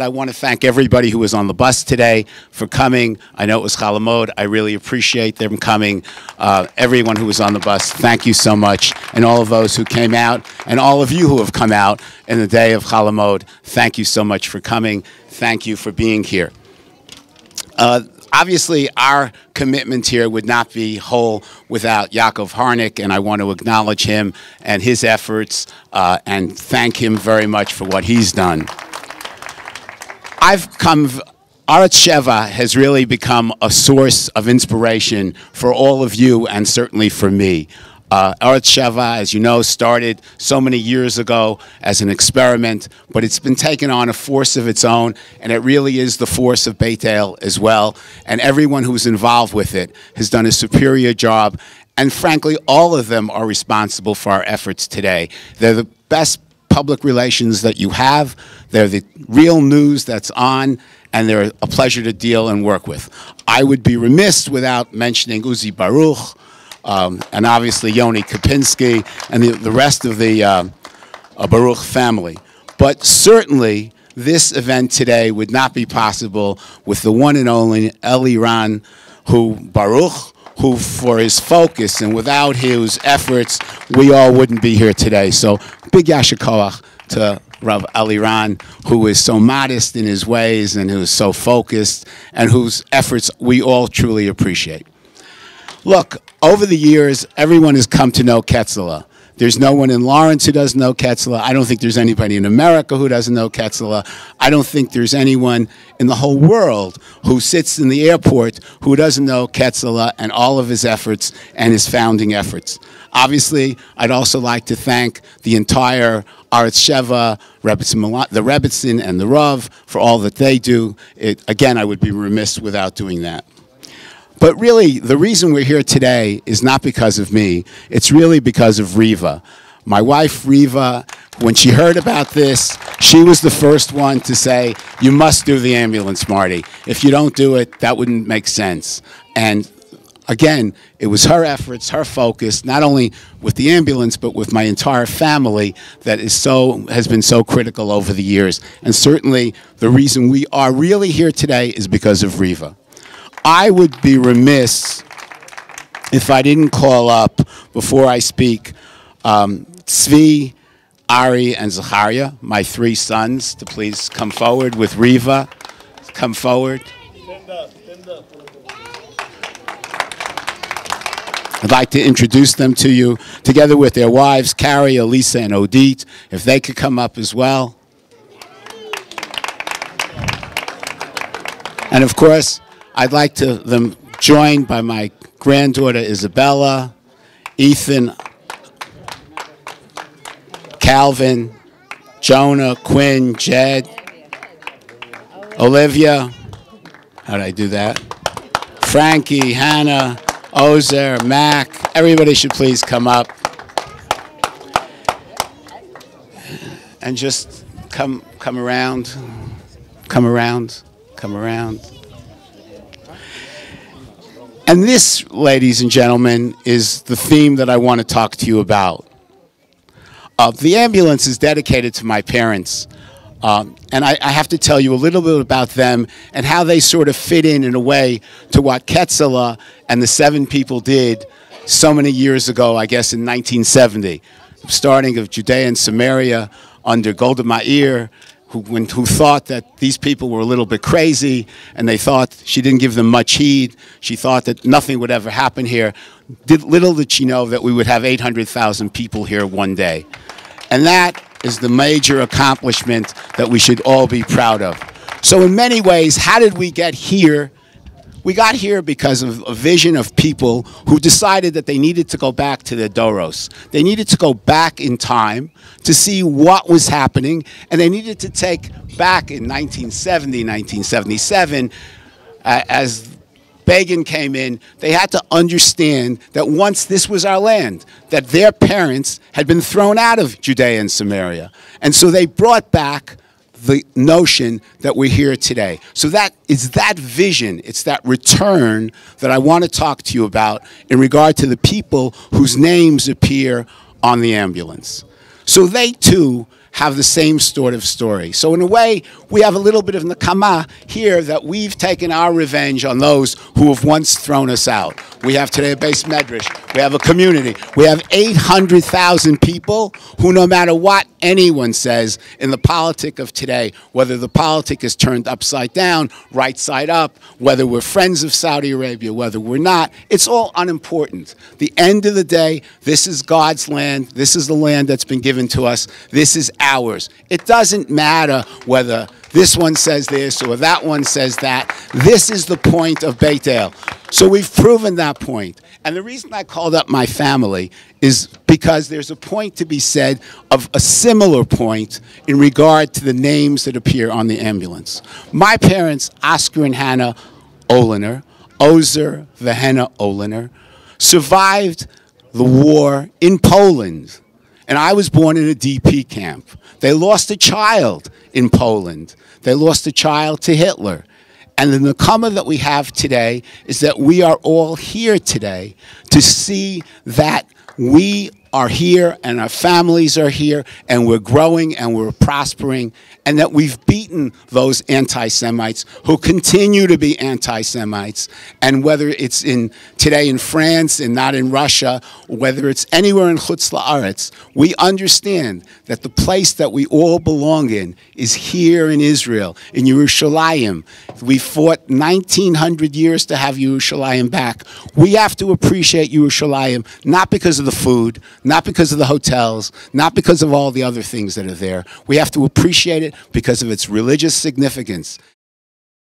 I want to thank everybody who was on the bus today for coming. I know it was Chalamod. I really appreciate them coming. Everyone who was on the bus, thank you so much. And all of those who came out, and all of you who have come out in the day of Chalamod, thank you so much for coming. Thank you for being here. Obviously, our commitment here would not be whole without Yaakov Harnick, and I want to acknowledge him and his efforts and thank him very much for what he's done. Aretz Sheva has really become a source of inspiration for all of you and certainly for me. Aretz Sheva, as you know, started so many years ago as an experiment, but it's been taken on a force of its own, and it really is the force of Beit as well. And everyone who's involved with it has done a superior job, and frankly, all of them are responsible for our efforts today. They're the best public relations that you have. They're the real news that's on, and they're a pleasure to deal and work with. I would be remiss without mentioning Uzi Baruch, and obviously Yoni Kopinski and the rest of the Baruch family. But certainly this event today would not be possible with the one and only Oliner, who for his focus, and without his efforts, we all wouldn't be here today. So big yasher koach to Rav Oliner, who is so modest in his ways and who is so focused, and whose efforts we all truly appreciate. Look, over the years, everyone has come to know Ketzela. There's no one in Lawrence who doesn't know Ketzela. I don't think there's anybody in America who doesn't know Ketzela. I don't think there's anyone in the whole world who sits in the airport who doesn't know Ketzela and all of his efforts and his founding efforts. Obviously, I'd also like to thank the entire Aretz Sheva, the Rebbetzin, and the Rav for all that they do. Again, I would be remiss without doing that. But really, the reason we're here today is not because of me. It's really because of Riva. My wife, Riva, when she heard about this, she was the first one to say, you must do the ambulance, Marty. If you don't do it, that wouldn't make sense. And again, it was her efforts, her focus, not only with the ambulance, but with my entire family that has been so critical over the years. And certainly, the reason we are really here today is because of Riva. I would be remiss if I didn't call up, before I speak, Tzvi, Ari, and Zachariah, my three sons, to please come forward with Riva. Come forward. Stand up, stand up. I'd like to introduce them to you, together with their wives, Carrie, Elisa, and Odit, if they could come up as well. And of course, I'd like them joined by my granddaughter Isabella, Ethan, Calvin, Jonah, Quinn, Jed, Olivia, how did I do that? Frankie, Hannah, Ozer, Mac, everybody should please come up. And just come around, come around, come around. And this, ladies and gentlemen, is the theme that I want to talk to you about. The ambulance is dedicated to my parents. And I have to tell you a little bit about them and how they sort of fit in a way to what Ketzela and the 7 people did so many years ago, I guess in 1970. Starting of Judea and Samaria under Golda Meir, who thought that these people were a little bit crazy, and they thought she didn't give them much heed. She thought that nothing would ever happen here. Little did she know that we would have 800,000 people here one day. And that is the major accomplishment that we should all be proud of. So in many ways, how did we get here? We got here because of a vision of people who decided that they needed to go back to their Doros. They needed to go back in time to see what was happening, and they needed to take back in 1970, 1977, as Begin came in, they had to understand that once this was our land, that their parents had been thrown out of Judea and Samaria. And so they brought back the notion that we're here today. So that is that vision, it's that return that I want to talk to you about in regard to the people whose names appear on the ambulance. So they too have the same sort of story. So in a way, we have a little bit of nakama here that we've taken our revenge on those who have once thrown us out. We have today a base medrash. We have a community. We have 800,000 people who, no matter what anyone says in the politic of today, whether the politic is turned upside down, right side up, whether we're friends of Saudi Arabia, whether we're not, it's all unimportant. The end of the day, this is God's land. This is the land that's been given to us. This is ours. It doesn't matter whether this one says this or that one says that. This is the point of Beit. So we've proven that point. And the reason I called up my family is because there's a point to be said of a similar point in regard to the names that appear on the ambulance. My parents, Oscar and Hannah Oliner, Ozer Vehenna Oliner, survived the war in Poland. And I was born in a DP camp. They lost a child in Poland. They lost a child to Hitler. And the nakama that we have today is that we are all here today to see that we are here and our families are here and we're growing and we're prospering, and that we've beaten those anti-Semites who continue to be anti-Semites. And whether it's today in France and not in Russia, or whether it's anywhere in Chutz La'aretz, we understand that the place that we all belong in is here in Israel, in Yerushalayim. We fought 1,900 years to have Yerushalayim back. We have to appreciate Yerushalayim, not because of the food, not because of the hotels, not because of all the other things that are there. We have to appreciate it because of its religious significance.